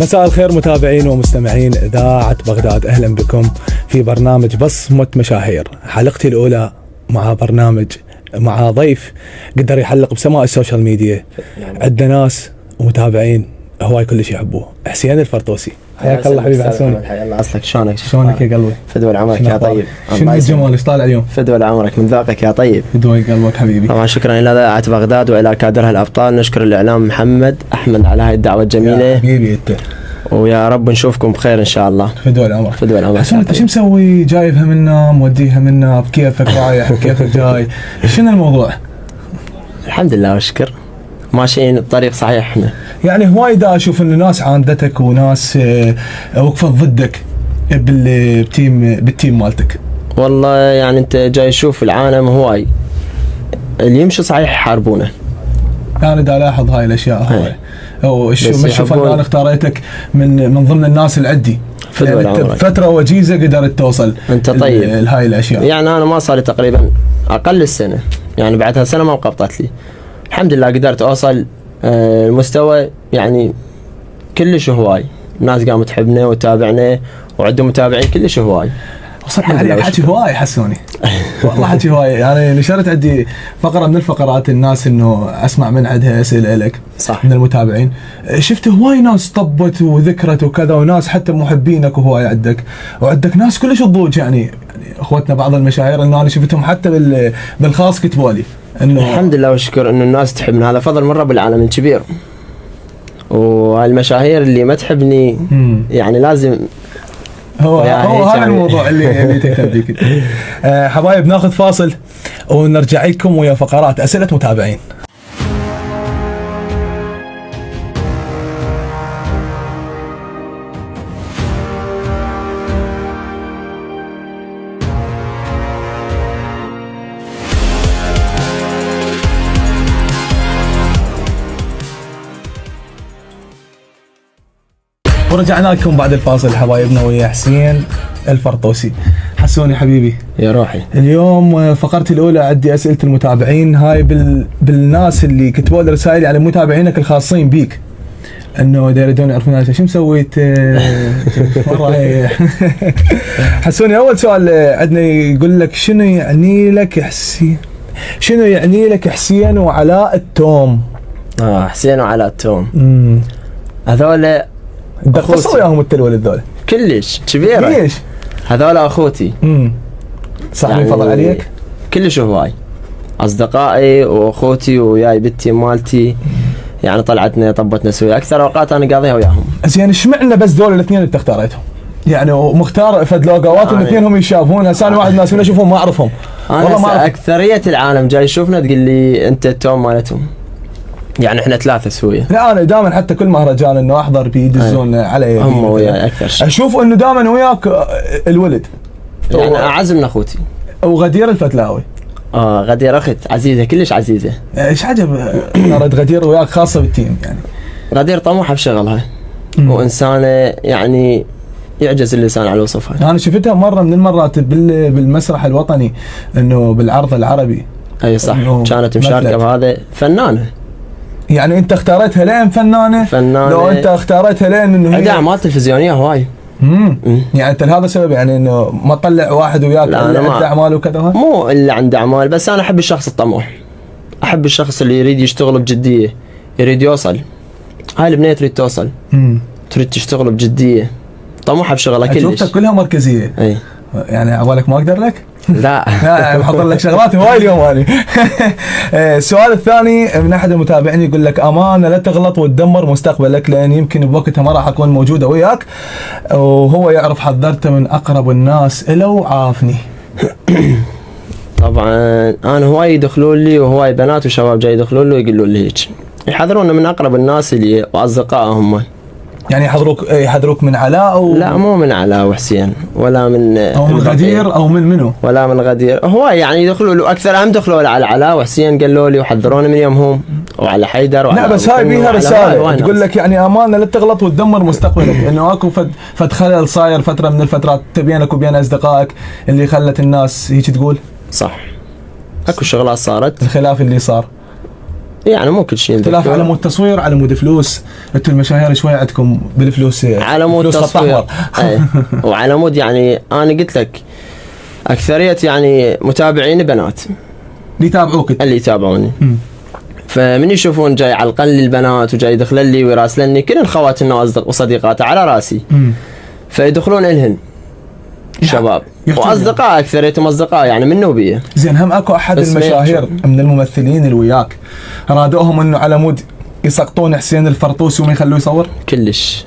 مساء الخير متابعين ومستمعين إذاعة بغداد، أهلا بكم في برنامج بصمة مشاهير. حلقتي الأولى مع برنامج مع ضيف قدر يحلق بسماء السوشيال ميديا. عندنا ناس ومتابعين هواي كلش يحبوه، حسين الفرطوسي. حياك الله حبيبي حسون. حيا الله. اصلك شلونك يا قلبي؟ فدوى عمرك يا طيب. شنو الجمال ايش طالع اليوم؟ فدوى عمرك من ذوقك يا طيب. فدوى قلبك حبيبي. طبعا شكرا الى اذاعه بغداد والى كادرها الابطال. نشكر الاعلام محمد احمد على هاي الدعوه الجميله حبيبي انت، ويا رب نشوفكم بخير ان شاء الله. فدوى العمر. فدوى العمر. حسون انت شو مسوي؟ جايبها منا موديها منا، بكيفك رايح بكيفك جاي، شنو الموضوع؟ الحمد لله والشكر ماشيين الطريق صحيح. احنا يعني هواي دا اشوف انه ناس عاندتك وناس وقفت ضدك بالتيم مالتك. والله يعني انت جاي تشوف العالم هواي اللي يمشي صحيح يحاربونه. يعني دا الاحظ هاي الاشياء هواي. وشوف انا اختاريتك من ضمن الناس العدي، يعني انت بفتره وجيزه قدرت توصل انت طيب لهاي الاشياء. يعني انا ما صار لي تقريبا اقل السنه، يعني بعدها سنه ما وقفت لي. الحمد لله قدرت اوصل المستوى يعني كلش هواي. الناس قامت تحبنا وتتابعنا وعندهم متابعين كلش هواي. صح عليك حكي هواي حسوني. والله حكي هواي. يعني نشرت عندي فقره من الفقرات الناس انه اسمع من عندها اسئله لك صح من المتابعين. شفت هواي ناس طبت وذكرت وكذا، وناس حتى محبينك وهواي عندك، وعندك ناس كلش تضوج يعني اخوتنا بعض المشاهير انه انا شفتهم حتى بالخاص كتبوا لي انه الحمد لله والشكر انه الناس تحبنا. هذا فضل من رب العالمين كبير. والمشاهير اللي ما تحبني يعني لازم هو هذا الموضوع اللي تكتب فيك. حبايب ناخذ فاصل ونرجع لكم ويا فقرات اسئله متابعين. ورجعنا لكم بعد الفاصل حبايبنا ويا حسين الفرطوسي. حسوني حبيبي يا روحي. اليوم فقرتي الاولى عندي اسئله المتابعين، هاي بالناس اللي كتبوا لي رسائل على متابعينك الخاصين بيك انه يريدون يعرفون انت شو مسويت مره. حسوني اول سؤال عندنا يقول لك شنو يعني لك حسين، شنو يعني لك حسين وعلاء التوم؟ حسين وعلاء التوم هذول قصوا وياهم التلول ذول كلش كبيره. ليش؟ هذول اخوتي. صح يعني فضل عليك كلش هواي اصدقائي واخوتي وياي بنتي مالتي. يعني طلعتنا طبتنا سويا اكثر اوقات انا قاضيها وياهم. زين اشمعنى بس دول الاثنين اللي انت اختاريتهم؟ يعني ومختار فد لوجوات الاثنين هم يشافون. هسه انا واحد ناس من اشوفهم ما اعرفهم والله ما أعرف. اكثريه العالم جاي يشوفنا تقول لي انت التوم مالتهم. يعني احنا ثلاثه سويه. لا انا دائما حتى كل مهرجان انه احضر بيدزون علي هم وياي اكثر شيء. اشوف انه دائما وياك الولد يعني اعز من اخوتي. وغدير الفتلاوي. غدير اخت عزيزه كلش عزيزه. ايش عجب صارت غدير وياك خاصه بالتيم؟ يعني غدير طموحه بشغلها وانسانه يعني يعجز اللسان على وصفها. انا شفتها مره من المرات بالمسرح الوطني انه بالعرض العربي. اي صح كانت مشاركه بهذا. فنانه يعني انت اختارتها لين فنانه. لو انت اختارتها لين انه عندها اعمال تلفزيونيه هواي. يعني انت لهذا السبب يعني انه ما تطلع واحد وياك اللي عنده اعمال وكذا؟ مو اللي عنده اعمال، بس انا احب الشخص الطموح. احب الشخص اللي يريد يشتغل بجديه، يريد يوصل. هاي البنيه تريد توصل. تريد تشتغل بجديه، طموحها بشغلها كلش. شفتك كلها مركزيه. اي يعني عبالك ما اقدر لك؟ لا بحضر لك شغلات هواي اليوم هاني. السؤال الثاني من احد المتابعين يقول لك امانه لا تغلط وتدمر مستقبلك، لان يمكن بوقتها ما راح اكون موجوده وياك، وهو يعرف حذرته من اقرب الناس له وعافني. طبعا انا هواي يدخلون لي وهواي بنات وشباب جاي يدخلون لي ويقولون لي هيك، يحذرونا من اقرب الناس اللي واصدقائهم. يعني يحذروك من علاء لا مو من علاء وحسين ولا من او من غدير او من منو ولا من غدير. هو يعني يدخلوا له اكثر هم دخلوا على علاء وحسين قالوا لي وحذروني من يومهم وعلى حيدر وعلى. لا بس هاي بيها رساله تقول لك يعني امانه لا تغلط وتدمر مستقبلك. انه اكو فد خلل صاير فتره من الفترات بينك وبين اصدقائك اللي خلت الناس هيك تقول. صح اكو شغلات صارت. الخلاف اللي صار يعني مو كل شيء اختلاف على مود تصوير، على مود فلوس. انتم المشاهير شوي عندكم بالفلوس على مود فلوس خط تصوير. أحمر. وعلى مود يعني انا قلت لك اكثريه يعني متابعين بنات اللي يتابعوك اللي يتابعوني. فمن يشوفون جاي على القل البنات وجاي يدخلن لي ويراسلني كل خواتنا وصديقاتها على راسي. فيدخلون الهن شباب واصدقاء، اكثريتهم اصدقاء يعني من نوبيه. زين هم اكو احد المشاهير من الممثلين اللي وياك رادوهم انه على مود يسقطون حسين الفرطوسي وما يخلوه يصور؟ كلش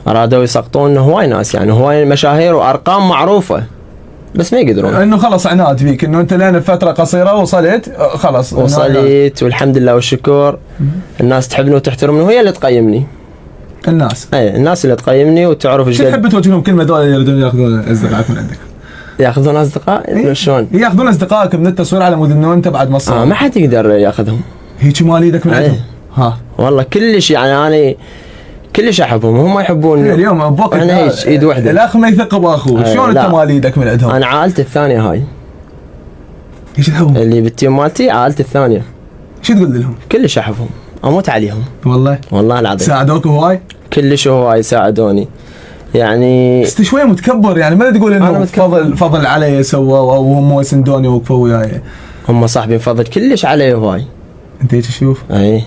ارادوا يسقطون هواي ناس، يعني هواي مشاهير وارقام معروفه بس ما يقدرون. انه خلص عناد فيك انه انت لين فتره قصيره وصلت خلص وصلت والحمد لله والشكر. الناس تحبني وتحترمني وهي اللي تقيمني. الناس الناس اللي تقيمني وتعرف شو تحب توجه لهم كلمه دول اللي يريدون ياخذون اصدقائك من عندك؟ ياخذون اصدقاء شلون؟ ياخذون اصدقائك من التصوير على مود انه انت بعد ما تصور. ما حد يقدر ياخذهم. هيك مال ايدك من عندهم. ها والله كلش يعني انا كلش احبهم وهم يحبوني. اليوم بوقت احنا هيك ايد وحده. الاخ ما يثق باخوه، شلون انت مال ايدك من عندهم؟ انا عائلتي الثانيه هاي. ايش تحبهم؟ اللي بالتيم مالتي عائلتي الثانيه. شو تقول لهم؟ كلش احبهم، اموت عليهم. والله العظيم. ساعدوك هواي؟ كلش هواي ساعدوني. يعني بس شويه متكبر، يعني ما تقول انه فضل علي سوى وهم يسندوني ووقفوا وياي. هم صاحبين فضل كلش علي هواي. انت هيك تشوف؟ اي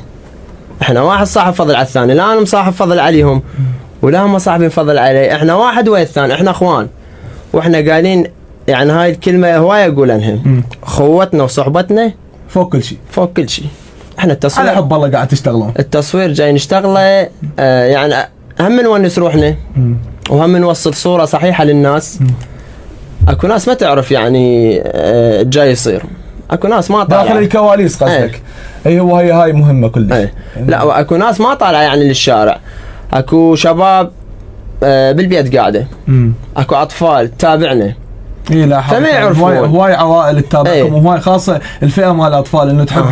احنا واحد صاحب فضل على الثاني، لا انا مصاحب فضل عليهم ولا هم صاحبين فضل علي، احنا واحد ويا الثاني، احنا اخوان. واحنا قايلين يعني هاي الكلمه هواي اقول عنهم، خوتنا وصحبتنا فوق كل شيء. فوق كل شيء. احنا التصوير على حب الله قاعد تشتغلون. التصوير جاي نشتغله يعني هم نونس روحنا وهم نوصل صوره صحيحه للناس. اكو ناس ما تعرف يعني جاي يصير، اكو ناس ما طالعه داخل الكواليس قصدك. اي هو هاي مهمه كلش. لا واكو ناس ما طالعه يعني للشارع. اكو شباب بالبيت قاعده. اكو اطفال تتابعنا. اي لا فما يعرفون. هواي عوائل تتابعكم وهواي خاصه الفئه مال الاطفال انه تحب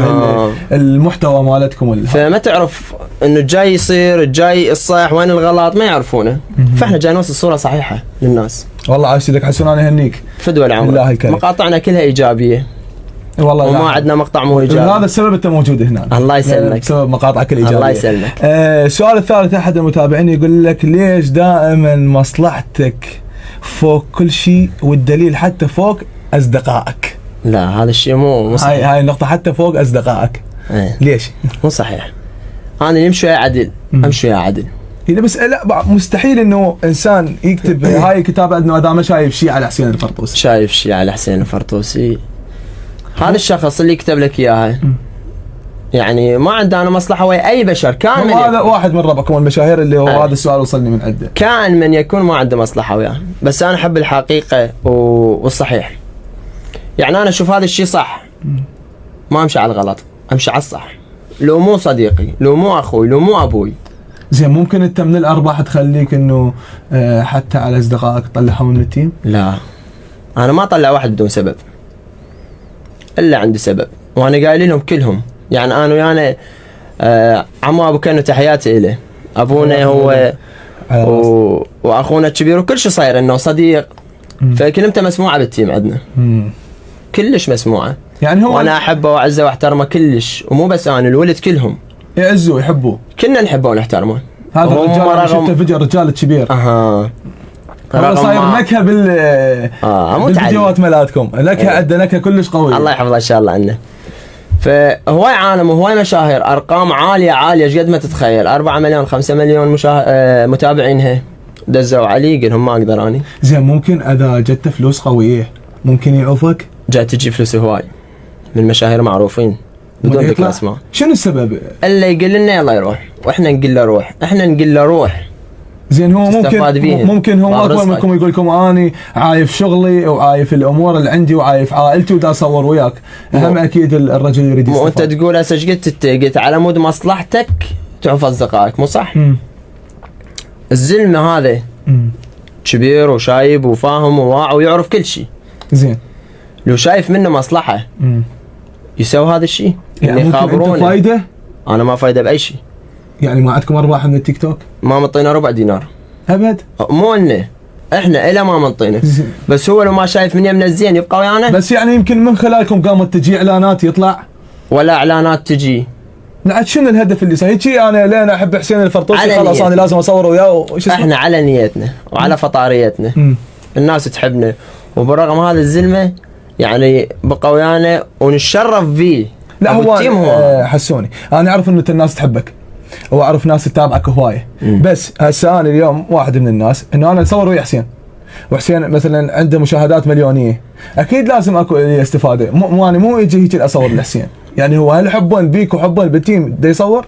المحتوى مالتكم. فما تعرف انه جاي يصير، جاي الصح، وين الغلط ما يعرفونه. فاحنا جاي نوصل صوره صحيحه للناس. والله عايش لك حسون، انا هنيك فدوى العمر. مقاطعنا كلها ايجابيه والله، وما عندنا مقطع مو ايجابي. هذا السبب انت موجود هنا. الله يسلمك. بسبب مقاطعك الايجابيه. الله يسلمك. السؤال الثالث، احد المتابعين يقول لك ليش دائما مصلحتك فوق كل شيء، والدليل حتى فوق اصدقائك؟ لا هذا الشيء مو صحيح. هاي النقطه حتى فوق اصدقائك. ليش؟ مو صحيح. انا يمشي عدل، امشي عدل. هنا بس لا مستحيل انه انسان يكتب هاي الكتابه انه هذا ما شايف شيء على حسين الفرطوسي. شايف شيء على حسين الفرطوسي. هذا الشخص اللي يكتب لك اياها يعني ما عنده انا مصلحه ويا اي بشر. كان هذا واحد من ربعكم المشاهير اللي هو هذا السؤال وصلني من عنده. كان من يكون ما عنده مصلحه وياه، بس انا احب الحقيقه والصحيح. يعني انا اشوف هذا الشيء صح، ما امشي على الغلط، امشي على الصح. لو مو صديقي، لو مو اخوي، لو مو ابوي. زين ممكن انت من الارباح تخليك انه حتى على اصدقائك تطلعهم من التيم؟ لا انا ما اطلع واحد بدون سبب، الا عندي سبب وانا قايل لهم كلهم. يعني انا ويانا عمو ابو كانو تحياتي له، ابونا هو واخونا الكبير وكل شيء صاير انه صديق. فكلمته مسموعه بالتيم عندنا. كلش مسموعه. يعني هو وانا احبه واعزه واحترمه كلش، ومو بس انا، الولد كلهم يعزوه ويحبوه. كلنا نحبه ونحترمه. هذا الرجال اللي شفته فيديو الرجال الكبير. هو صاير نكهه بالفيديوهات مالتكم، نكهه عنده نكهه كلش قويه. الله يحفظه ان شاء الله عنه. فهواي عالم وهواي مشاهير، ارقام عاليه عاليه قد ما تتخيل. 4 مليون 5 مليون متابعينها دزوا علي، قلهم ما اقدر اني. زين ممكن اذا جت فلوس قويه ممكن يعوفك؟ جات تجي فلوس هواي من مشاهير معروفين بدون ذكر اسماء. شنو السبب؟ اللي يقول لنا يلا يروح واحنا نقول له روح، احنا نقول له روح. زين هو ممكن هو اكبر منكم يقول لكم اني عايف شغلي وعايف الامور اللي عندي وعايف عائلتي ودا اصور وياك. اهم اكيد الرجل يريد يستفاد. وانت تقول هسه ايش قلت على مود مصلحتك تعرف اصدقائك، مو صح؟ الزلمه هذا كبير وشايب وفاهم وواعي ويعرف كل شيء. زين لو شايف منه مصلحه يسوي هذا الشيء. يعني يخابرونه. فايده؟ انا ما فايده باي شيء. يعني ما عندكم ارباح من التيك توك؟ ما مطينا ربع دينار ابد. مو انه احنا الى ما منطينه، بس هو لو ما شايف من يمنا الزين يبقى ويانا. بس يعني يمكن من خلالكم قامت تجي اعلانات يطلع ولا اعلانات تجي. عاد شنو الهدف اللي صار هيك؟ انا لين احب حسين الفرطوسي على خلاص نية. انا لازم اصور وياه وش اسمه؟ احنا على نيتنا وعلى فطاريتنا. الناس تحبنا، وبرغم هذا الزلمه يعني بقى ويانا ونتشرف به. لا هو التيم هو حسوني، انا اعرف انه الناس تحبك واعرف ناس تتابعك هوايه، بس هسه انا اليوم واحد من الناس انه انا اصور ويا حسين، وحسين مثلا عنده مشاهدات مليونيه، اكيد لازم اكو لي استفاده، مو انا مو يجي هيك اصور لحسين، يعني هو هل حبا بيك وحبا بالتيم دا يصور؟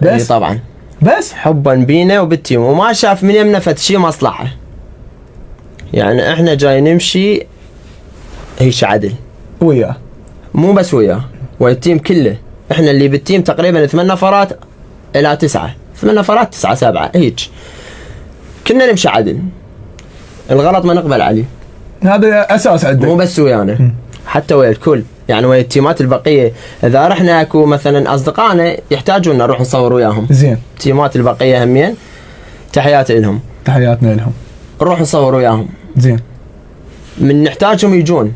بس طبعا بس حبا بينا وبالتيم، وما شاف من يمنا فد شي مصلحه. يعني احنا جاي نمشي هيك عدل وياه، مو بس وياه والتيم كله. احنا اللي بالتيم تقريبا 8 نفرات الى 9، 8 نفرات 9 7 هيك، كنا نمشي عدل. الغلط ما نقبل عليه، هذا اساس عندك. مو بس ويانا حتى ويا الكل، يعني ويا التيمات البقيه. اذا رحنا اكو مثلا اصدقائنا يحتاجون نروح نصور وياهم، زين، التيمات البقيه همين تحياتي لهم، تحياتنا لهم، نروح نصور وياهم. زين، من نحتاجهم يجون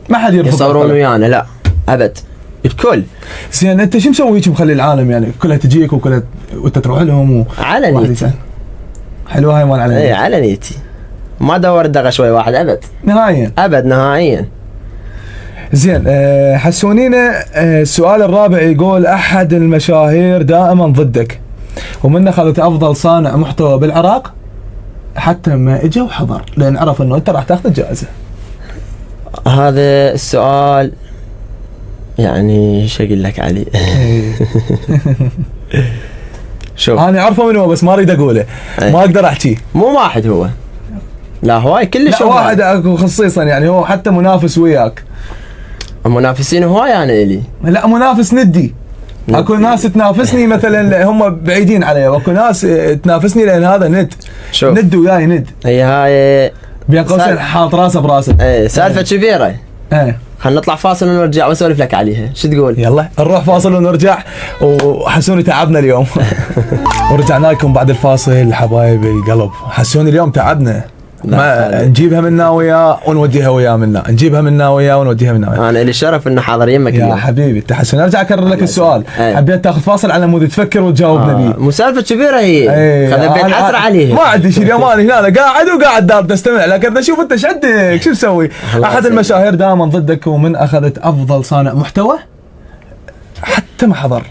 ما حد يرفض يصورون ويانا، لا ابد، الكل. زين، انت شو مسوي هيك مخلي العالم يعني كلها تجيك وكلها وانت تروح لهم على نيتي. حلوه هاي مال على نيتي. اي على نيتي، ما دور دغه شوي واحد ابد نهائيا ابد نهائيا. زين، حسونينا. السؤال الرابع يقول احد المشاهير دائما ضدك ومن اخذت افضل صانع محتوى بالعراق حتى ما اجى وحضر لان عرف انه انت راح تاخذ الجائزه. هذا السؤال يعني شو اقول لك علي. شوف انا اعرفه من هو بس ما اريد اقوله، ما اقدر احكي. مو واحد هو، لا هواي كلش. لا واحد اكو خصيصا، يعني هو حتى منافس وياك. المنافسين هواي انا الي. لا منافس ندي. اكو ناس تنافسني مثلا هم بعيدين علي، واكو ناس تنافسني لان هذا ند. شوف ند وياي ند. هي هاي بين قوسين حاط راسه براسه. ايه سالفه كبيره. ايه خلينا نطلع فاصل ونرجع واسولف لك عليها، شو تقول؟ يلا نروح فاصل ونرجع، وحسوني تعبنا اليوم. ورجعنا لكم بعد الفاصل حبايب القلب. حسوني اليوم تعبنا، ما نجيبها منا وياه ونوديها وياه منا، نجيبها منا وياه ونوديها منا وياه. انا لي شرف انه حاضر يمك يا اليوم. حبيبي تحسن. ارجع اكرر لك السؤال. ايه. حبيت تاخذ فاصل على مود تفكر وتجاوبنا بيه. مو سالفه كبيره هي. ايه. خذ حسره عليها. ما عندي شيء اليوم، انا هنا قاعد وقاعد دار تستمع لك. اشوف انت ايش عندك، شو مسوي؟ احد المشاهير دائما ضدك ومن اخذت افضل صانع محتوى حتى ما حضر.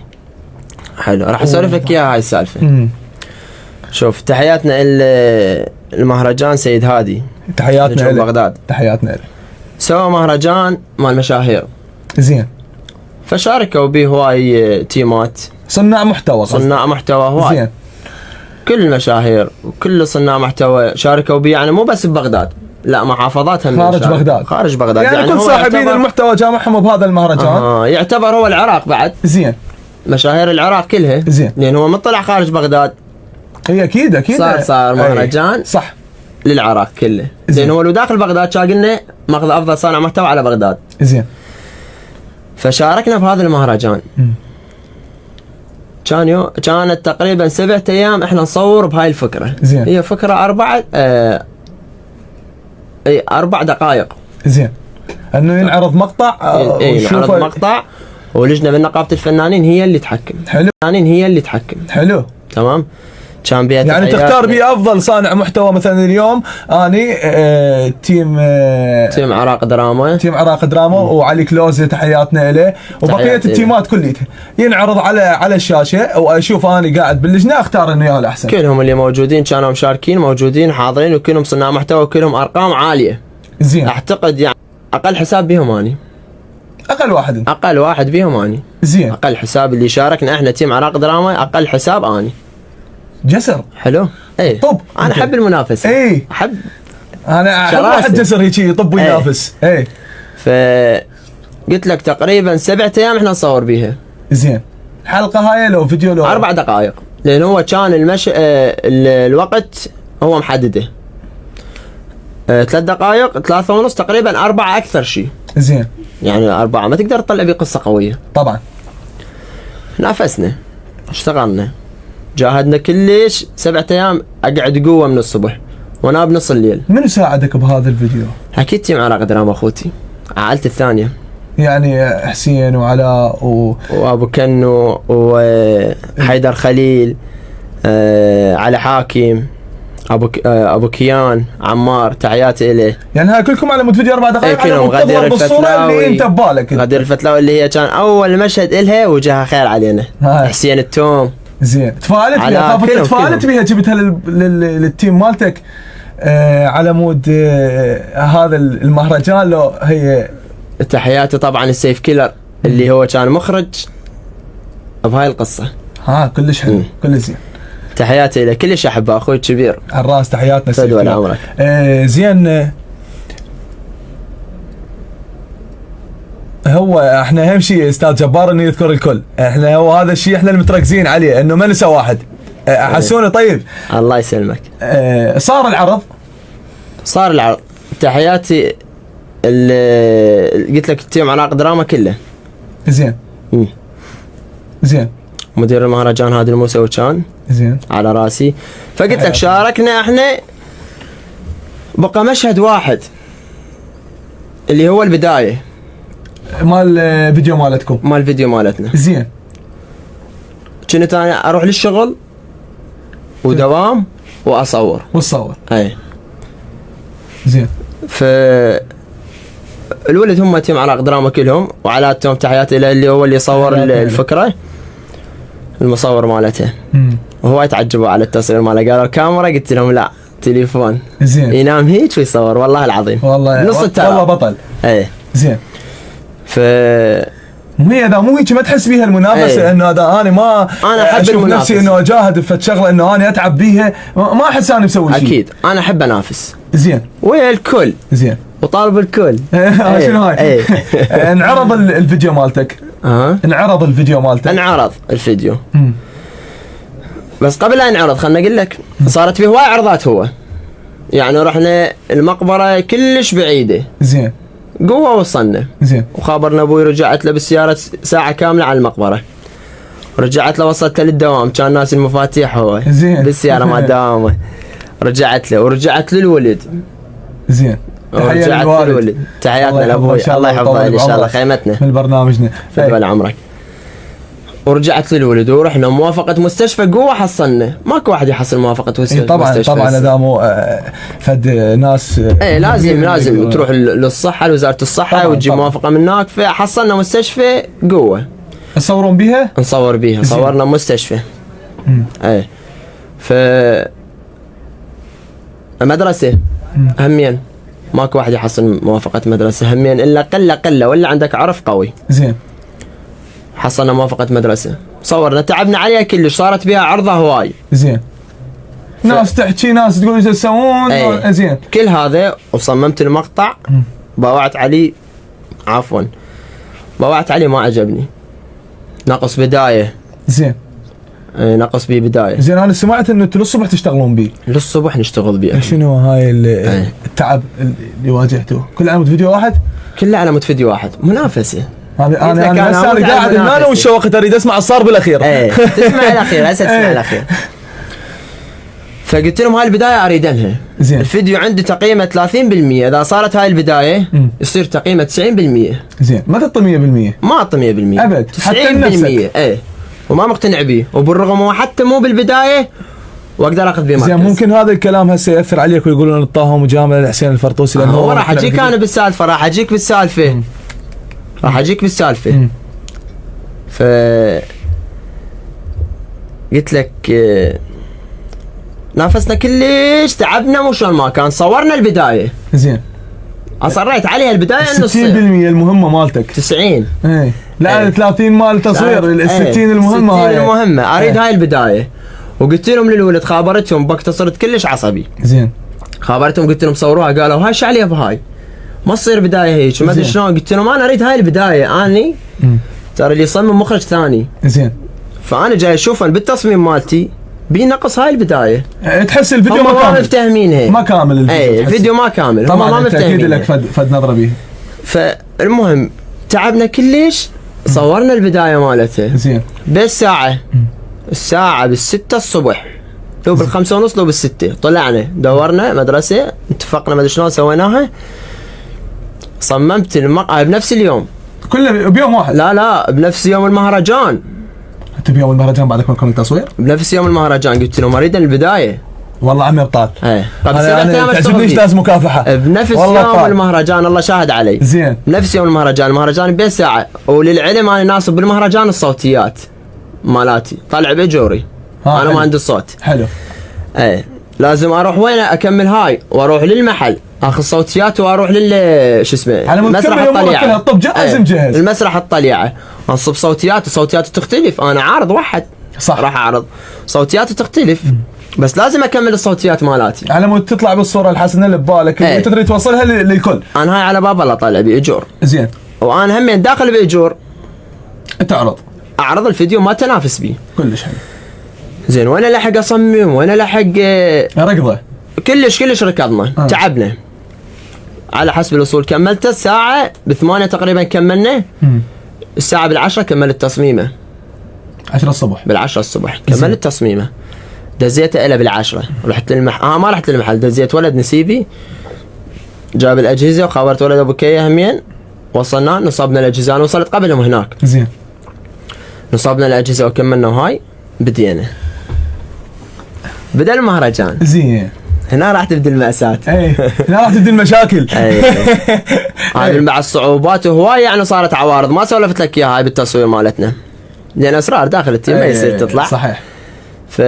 حلو، راح اسولف لك اياها هاي السالفه. شوف، تحياتنا المهرجان سيد هادي، تحياتنا نجوم له. بغداد، تحياتنا له. سوى مهرجان مال مشاهير، زين، فشاركوا به هواي تيمات صناع محتوى قصدي. صناع محتوى هواي. زين، كل المشاهير وكل صناع محتوى شاركوا به، يعني مو بس ببغداد، لا محافظاتها خارج بغداد. خارج بغداد، يعني كل هو صاحبين المحتوى جامعهم بهذا المهرجان. يعتبر هو العراق بعد. زين، مشاهير العراق كلها. زين، لان هو مطلع خارج بغداد. هي اكيد صار مهرجان صح للعراق كله. لان هو لو داخل بغداد كان قلنا ماخذ افضل صانع محتوى على بغداد. زين، فشاركنا بهذا المهرجان. كانت تقريبا 7 ايام احنا نصور بهاي الفكره. زين. هي فكره 4 دقائق. زين، انه ينعرض مقطع. ينعرض مقطع ولجنه من نقابه الفنانين هي اللي تحكم. حلو. الفنانين هي اللي تحكم. حلو، تمام. كان بيها يعني تختار بي افضل صانع محتوى. مثلا اليوم اني تيم عراق دراما، تيم عراق دراما وعلي كلوز تحياتنا له، وبقيه التيمات كلها ينعرض على الشاشه، واشوف اني قاعد باللجنه اختار انه يا الاحسن. كلهم اللي موجودين كانوا مشاركين، موجودين حاضرين، وكلهم صناع محتوى وكلهم ارقام عاليه. زين، اعتقد يعني اقل حساب بيهم اني، اقل واحد بيهم اني. زين، اقل حساب اللي شاركنا احنا تيم عراق دراما اقل حساب اني. جسر. حلو. اي طب انا احب المنافسه. اي احب، انا احب واحد جسر هيك يطب وينافس. اي قلت لك تقريبا 7 ايام احنا نصور بيها. زين، حلقه هاي لو فيديو لو 4 دقائق، لان هو كان الوقت هو محدده 3 دقائق، 3 ونص تقريبا، 4 اكثر شيء. زين، يعني 4 ما تقدر تطلع بيه قصه قويه. طبعا. نافسنا، اشتغلنا، جاهدنا كلش. 7 ايام اقعد قوه من الصبح وانا بنص الليل. من ساعدك بهذا الفيديو؟ اكيد تيم عراق دراما اخوتي، عائلتي الثانيه. يعني حسين وعلاء وابو كنو وحيدر خليل، علي حاكم، ابو كيان، عمار، تحياتي اليه. يعني هاي كلكم على مود فيديو 4 دقائق على مود تظهر بالصوره اللي انت ببالك. غدير الفتلاوي اللي هي كان اول مشهد الها وجهها خير علينا. حسين التوم. زين تفائلت بها، خافت تفائلت بها جبتها للتيم مالتك على مود هذا المهرجان لو هي؟ تحياتي طبعا السيف كيلر اللي هو كان مخرج بهاي القصه. كلش حلو كلش زين. تحياتي له كلش احبه، اخوي الكبير على الراس. تحياتنا سيف كيلر. عمرك. زين هو احنا اهم شيء استاذ جبار انه يذكر الكل، احنا هو هذا الشيء احنا المتركزين عليه، انه ما ننسى واحد. حسوني طيب الله يسلمك. صار العرض. تحياتي قلت لك التيم علاق دراما كله. زين مدير المهرجان هذا الموسوي كان زين على راسي. فقلت لك شاركنا احنا، بقى مشهد واحد اللي هو البدايه مال الفيديو مالتكم، مال الفيديو مالتنا. زين كنت انا اروح للشغل ودوام واصور اي. زين الولد هم تيم علاق دراما كلهم، وعلاتهم تحياتي له اللي هو اللي صور الفكره، المصور مالته. وهو يتعجبوا على التصوير ماله، قالوا كاميرا، قلت لهم لا تليفون. زين ينام هيك ويصور، والله العظيم والله نص التعب والله بطل. اي زين مو هيك ما تحس بيها المنافسه؟ انه هذا انا احب اشوف نفسي انه اجاهد في شغله انه انا اتعب بيها، ما احس انا مسوي شيء. اكيد انا احب انافس. زين ويا الكل. زين وطالب الكل. شنو هاي؟ انعرض الفيديو مالتك. انعرض الفيديو. بس قبل لا ينعرض خلنا اقول لك صارت فيه هواي عرضات. هو يعني رحنا المقبره كلش بعيده. زين قوه وصلنا. زين وخابرنا ابوي، رجعت له بالسياره ساعه كامله على المقبره، رجعت له وصلت للدوام، كان ناس المفاتيح هو زين بالسياره ما دوامه. رجعت له ورجعت للولد. زين ورجعت للولد. تحياتنا لابوي الله يحفظه ان شاء الله، خيمتنا من برنامجنا فدوى عمرك. ورجعت للولد ورحنا موافقه مستشفى قوه، حصلنا ماكو واحد يحصل موافقه مستشفى. طبعا اذا مو فد ناس لازم تروح للصحه لوزاره الصحه وتجيب موافقه من هناك. فحصلنا مستشفى قوه تصورون بيها؟ نصور بيها. صورنا مستشفى. اي مدرسه همين ماكو واحد يحصل موافقه مدرسه، همين الا قله ولا عندك عرف قوي. زين حصلنا موافقة مدرسة، صورنا تعبنا عليها كلش، صارت بها عرضة هواي. زين ناس تحكي، ناس تقول ايش تسوون. زين كل هذا وصممت المقطع. باوعت علي ما عجبني، نقص بداية. زين نقص بيه بداية. زين انا سمعت انه انتوا للصبح تشتغلون بيه. للصبح نشتغل بيه. شنو هاي التعب اللي واجهته؟ كله على مود فيديو واحد؟ كله على مود فيديو واحد، منافسة. انا هسه قاعد انا وش وقت اريد اسمع الصار بالاخير. تسمع الاخير هسه تسمع الاخير. فقلت لهم هاي البدايه اريد انها. زين الفيديو عندي تقييمه 30%، اذا صارت هاي البدايه يصير تقييمه 90%. زين ما تعطي 100%؟ ما اعطي 100% ابد 90%. وما مقتنع به، وبالرغم هو حتى مو بالبدايه واقدر اخذ به مركز. زين ممكن هذا الكلام هسه ياثر عليك ويقولون الطاهو مجامله لحسين الفرطوسي، لانه هو راح اجيك انا بالسالفه، راح اجيك بالسالفه. قلت لك نافسنا كلش، تعبنا مو شلون ما كان، صورنا البدايه. زين اصريت عليها البدايه انه 60% المهمه مالتك 90. لا 30 مال تصوير، ال 60 المهمه هاي. 60 المهمه اريد هاي البدايه. وقلت لهم للولد، خابرتهم بك صرت كلش عصبي. زين خابرتهم قلت لهم صوروها، قالوا هاي ايش عليها بهاي، ما تصير بدايه هيك ما ادري شلون. قلت لهم انا اريد هاي البدايه، اني ترى اللي يصمم مخرج ثاني. زين فانا جاي اشوف بالتصميم مالتي بنقص هاي البدايه. تحس الفيديو ما مفتهمينها، ما كامل الفيديو. الفيديو ما كامل، طبعا ما مفتهمين. اكيد لك فد نظره به. فالمهم تعبنا كلش، صورنا البدايه مالتها. زين بالساعه الساعه بال6 الصبح، لو بال5:30 لو بال6 طلعنا دورنا مدرسه، اتفقنا ما ادري شلون سويناها. صممت بنفس اليوم كله بيوم واحد؟ لا بنفس يوم المهرجان. انت بيوم المهرجان بعد يكون التصوير؟ بنفس يوم المهرجان قلت لهم اريد البدايه. والله عمي ابطال. ايه انا تعجبنيش ناس مكافحه. بنفس يوم المهرجان الله شاهد علي. زين. بنفس يوم المهرجان بين ساعه، وللعلم انا ناصب بالمهرجان الصوتيات مالاتي طالع باجوري. انا حلو. ما عندي صوت. حلو. ايه لازم اروح وين اكمل هاي واروح للمحل اخذ صوتيات واروح شو اسمه على مسرح الطليعه. الطب جاهز مجهز. المسرح الطليعه انصب صوتيات تختلف. انا عارض واحد صح راح اعرض صوتيات تختلف بس لازم اكمل الصوتيات مالاتي على مود تطلع بالصوره الحسنه اللي ببالك اللي تدري توصلها للكل. انا هاي على باب الله طالع باجور. زين. وانا هم داخل باجور اعرض الفيديو ما تنافس بيه. كلش حلو. زين وين الحق اصمم وين الحق ركضه. كلش ركضنا. تعبنا على حسب الوصول. كملت الساعه ب8 تقريبا كملنا. الساعه بال10 كملت تصميمه. 10 الصبح. بال10 الصبح كملت تصميمه. دزيته إلى بال10 رحت للمحل. ما رحت للمحل دزيت ولد نسيبي جاب الاجهزه وخابرت ولد ابو كيه همين. وصلنا نصبنا الاجهزه. انا وصلت قبلهم هناك. زين. نصبنا الاجهزه وكملنا وهاي بدينا. بدا المهرجان. زين. هنا راح تبدا المأساة. اي هنا راح تبدا المشاكل. هاي مع الصعوبات وهواي يعني صارت عوارض ما سولفت لك اياها هاي بالتصوير مالتنا. لان اسرار داخل التيم ما يصير تطلع. صحيح. ف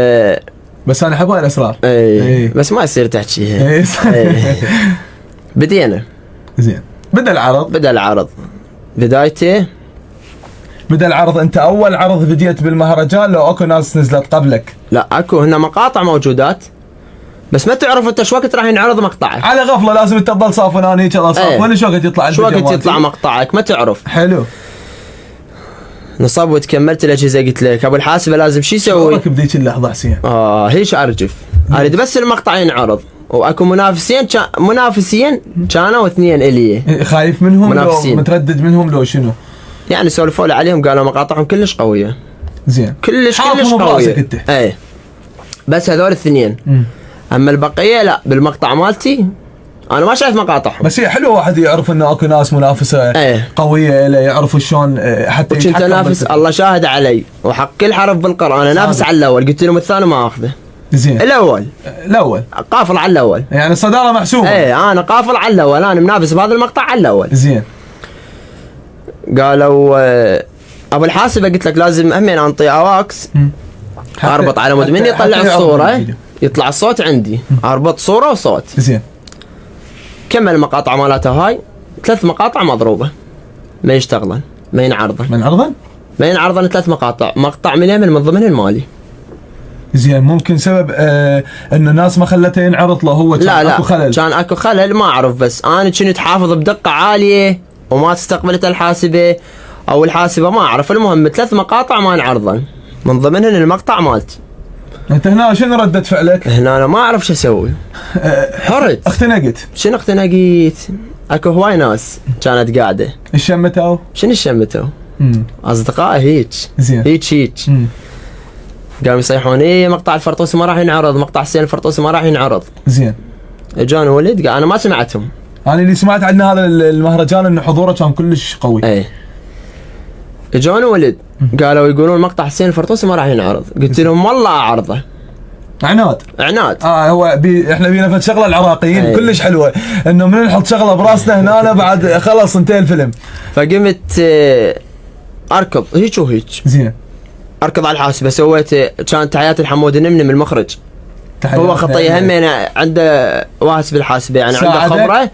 بس انا احب الاسرار. اي بس ما يصير تحكيها. بدينا. زين. بدا العرض. بدايته بدا العرض. انت اول عرض بديت بالمهرجان لو اكو ناس نزلت قبلك؟ لا اكو هنا مقاطع موجودات بس ما تعرف انت شو وقت راح ينعرض مقطعك. على غفله لازم انت تضل صافن انا هيك اضل صافن. شو وقت يطلع الفيديو؟ شو وقت يطلع مقطعك ما تعرف. حلو. نصبت كملت الاجهزه قلت لك ابو الحاسبه لازم شو يسوي؟ شو رايك بذيك اللحظه حسين؟ هيك ارجف. اريد بس المقطع ينعرض واكو منافسين كانوا 2 الي. خايف منهم منافسين. لو متردد منهم لو شنو؟ يعني سولفوا لي عليهم قالوا مقاطعهم كلش قويه. زين. كلش قويه. اي بس هذول 2. اما البقيه لا بالمقطع مالتي انا ما شايف مقاطعهم. بس هي حلو واحد يعرف انه اكو ناس منافسه قويه له يعرفوا شلون حتى كنت انافس. الله شاهد علي وحق كل حرف بالقران انافس على الاول. قلت لهم الثاني ما اخذه. زين. الاول قافل على الاول. يعني الصداره محسومه. انا قافل على الاول. انا منافس بهذا المقطع على الاول. زين. قالوا ابو الحاسبه قلت لك لازم همين انطي اواكس اربط على مود من يطلع الصوره يطلع الصوت عندي. اربط صوره وصوت. زين. كمل المقاطع مالته هاي 3 مقاطع مضروبه ما يشتغلن ما ينعرضن 3 مقاطع. مقطع من ضمن المالي. زين. ممكن سبب ان الناس ما خلته ينعرض له هو كان اكو خلل. كان اكو خلل ما اعرف. بس انا كنت حافظ بدقه عاليه وما استقبلت الحاسبه او الحاسبه ما اعرف. المهم 3 مقاطع ما انعرضن من ضمنهن المقطع مالتي. انت هنا شنو ردة فعلك؟ هنا انا ما اعرف شو اسوي. حرت. اختنقت. شنو اختنقيت؟ اكو هواي ناس كانت قاعده. الشمتوا؟ شنو الشمتوا؟ اصدقائي هيك. زين. هيك. قاموا يصيحون مقطع الفرطوسي ما راح ينعرض. مقطع حسين الفرطوسي ما راح ينعرض. زين. اجاني ولد انا ما سمعتهم. انا اللي سمعت عندنا هذا المهرجان انه حضوره كان كلش قوي. اجاني ولد قالوا يقولون مقطع حسين الفرطوسي ما راح ينعرض. قلت لهم والله اعرضه. عناد. هو احنا بينا فد شغله العراقيين كلش حلوه انه من نحط شغله براسنا هنا بعد خلص انتهى الفيلم. فقمت اركض هيك وهيك. زين. اركض على الحاسبه سويت. كانت حياه الحمود النمني من المخرج. هو خطيه همين عنده واهس بالحاسبه يعني عنده خبره.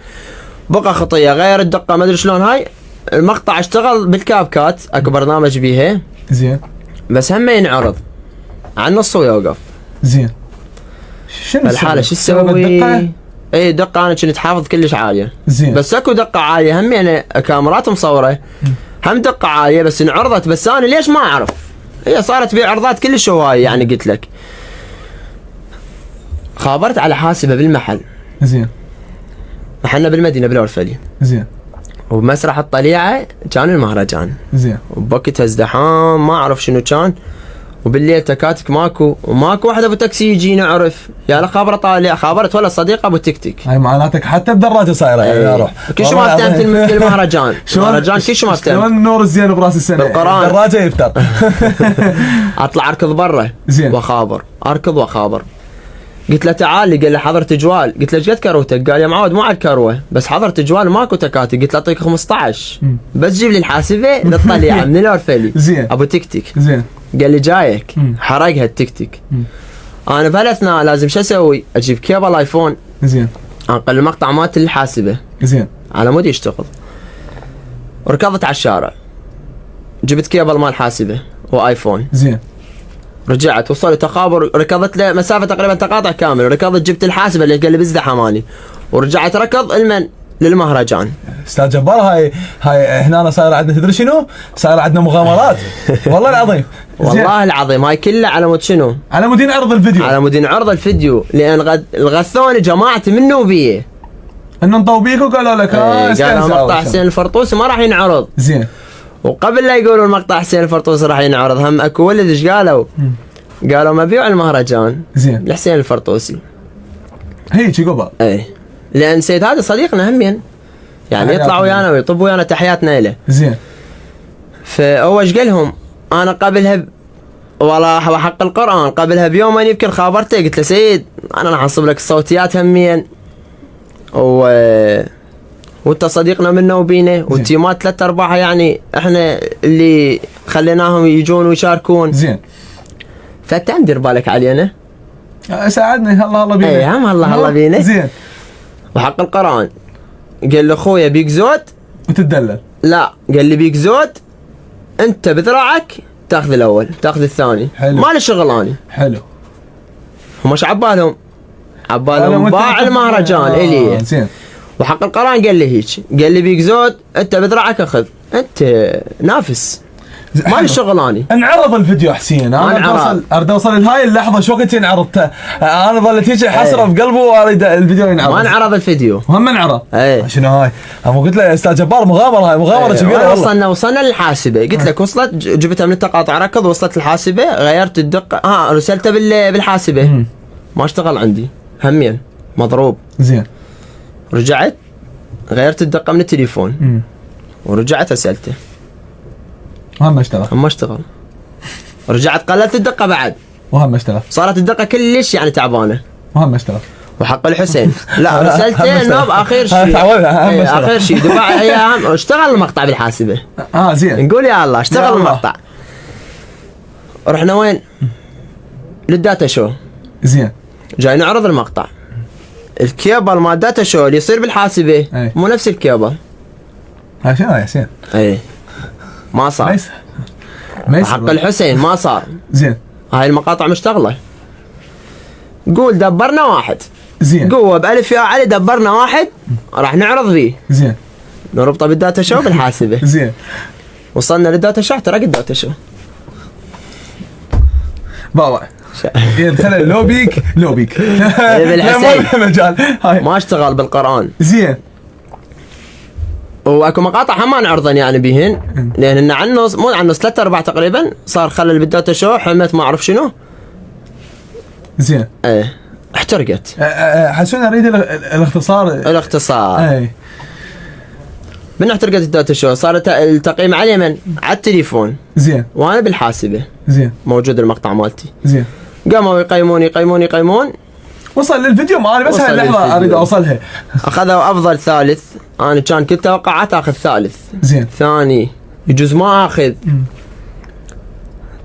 بقى خطيه غير الدقه ما ادري شلون. هاي المقطع اشتغل بالكابكات اكو برنامج بيها. زين. بس هم ينعرض على النص ويوقف. زين. شنو الحاله شو تسوي؟ اي دقه انا كنت حافظ كلش عاليه. زين. بس اكو دقه عاليه هم يعني كاميرات مصوره هم دقه عاليه بس انعرضت. بس انا ليش ما اعرف. هي صارت بي عرضات كلش هواي يعني قلت لك. خابرت على حاسبه بالمحل. زين. محلنا بالمدينه بالاورفلي. زين. وبمسرح الطليعه كان المهرجان. زين. وبوقتها ازدحام ما اعرف شنو كان. وبالليل تكاتك ماكو، وماكو واحد ابو تاكسي يجي نعرف يا لا خابره طالع، خابرت ولا صديق ابو تيك تيك. هاي معناتك حتى بدراجه صايره يا روح. كل شو ما افتهمت المهرجان. المهرجان كل شو ما افتهمت. شلون النور الزين براس السنه بالقرآن. دراجه يفتر. اطلع اركض برا زين. واخابر، اركض واخابر. قلت له تعال لي، قال لي حضرت جوال. قلت له ايش قد كروتك؟ قال يا معود مو على الكروه بس حضرت جوال ماكو تكاتك. قلت له اعطيك 15 بس جيب لي الحاسبه للطليعه من الاورفلي. زين. ابو تيك تيك. زين. قال لي جايك. حرقها التيك تيك. انا بهالاثناء لازم شو اسوي؟ اجيب كيبل ايفون. زين. انقل المقطع مالت الحاسبه زين. على مود يشتغل. ركضت على الشارع، جبت كيبل مال حاسبه وايفون. زين. رجعت وصلت اخابر، ركضت له مسافه تقريبا تقاطع كامل. ركضت جبت الحاسبه اللي قال لي بازدحام اني، ورجعت ركض للمهرجان. استاذ جبار هاي هنا صاير عندنا تدري شنو؟ صاير عندنا مغامرات والله العظيم. والله العظيم هاي كلها على مود شنو؟ على مود نعرض الفيديو. على مود نعرض الفيديو، لان الغثوني جماعه منه بيه انه انطوا بيك وقالوا لك قالوا مقطع حسين الفرطوسي ما راح ينعرض. زين. وقبل لا يقولوا المقطع حسين الفرطوسي راح ينعرض هم اكو ولد ايش قالوا؟ قالوا مبيوع المهرجان زين لحسين الفرطوسي. هيك قبل. اي لان سيد هذا صديقنا همين يعني يطلع ويانا ويطب ويانا، تحياتنا له. زين. فهو ايش قالهم؟ انا قبلها والله وحق القران قبلها بيومين يمكن خابرته، قلت له سيد انا راح انصب لك الصوتيات همين وانت صديقنا منا وبينا، والتيمات 3/4 يعني احنا اللي خليناهم يجون ويشاركون. زين. فانت هم دير بالك علينا. ساعدني الله بينا. اي هم الله بينا. زين. وحق القران قال له اخويا بيك زود وتدلل. لا قال لي بيك زود انت بذراعك تاخذ الاول تاخذ الثاني. حلو. ما له شغل اني. حلو. هم ايش عبالهم؟ عبالهم باع المهرجان الي. زين. وحق القران قال لي هيك، قال لي بيك زود انت بذراعك اخذ، انت نافس ما له شغل اني. انعرض الفيديو حسين، انا اريد اوصل لهاي اللحظه شو وقت انعرضته، انا ظلت هيك حسره في قلبي واريد الفيديو ينعرض. ما انعرض الفيديو. هم انعرض. اي شنو هاي؟ انا قلت له يا استاذ جبار مغامره، هاي مغامره كبيره والله. وصلنا للحاسبه، قلت لك وصلت جبتها من التقاطع ركض، وصلت الحاسبه غيرت الدقه رسلته بالحاسبه ما اشتغل عندي همين مضروب. زين. رجعت غيرت الدقه من التليفون ورجعت رسلته وهم ما اشتغل. ما اشتغل. رجعت قللت الدقه بعد وهم ما اشتغل. صارت الدقه كلش يعني تعبانه وهم ما اشتغل. وحق الحسين لا رسلته نوب اخر شيء. اخر شيء دفع هي اشتغل المقطع بالحاسبه. زين. نقول يا الله اشتغل المقطع. رحنا وين؟ للداتا شو. زين. جاي نعرض المقطع. الكيبل مال الداتا شو اللي يصير بالحاسبه مو نفس الكيبل. ها شنو يا حسين؟ اي ما صار. ما حق الحسين ما صار. زين. هاي المقاطع مشتغله. قول دبرنا واحد. زين. قوه بألف يا علي دبرنا واحد راح نعرض فيه. زين. نربطه بالداتا شو بالحاسبه. زين. وصلنا للداتا شو احترق الداتا شو. بابا يدخل لو بيك بالحسين مجال هاي ما اشتغل بالقرآن. زين. واكو مقاطع هم ما نعرضن يعني بيهن لان على النص مو على النص 3/4 تقريبا صار خلل بالداتا شو حمت ما اعرف شنو. زين. ايه احترقت. حسون اريد الاختصار. اي من احترقت الداتا شو صارت التقييم على اليمن على التليفون. زين. وانا بالحاسبه. زين. موجود المقطع مالتي. زين. قاموا يقيمون وصل للفيديو ما انا بس هاي اللحظه اريد اوصلها. اخذوا افضل ثالث، انا كنت توقعت اخذ ثالث. زين. ثاني يجوز ما اخذ.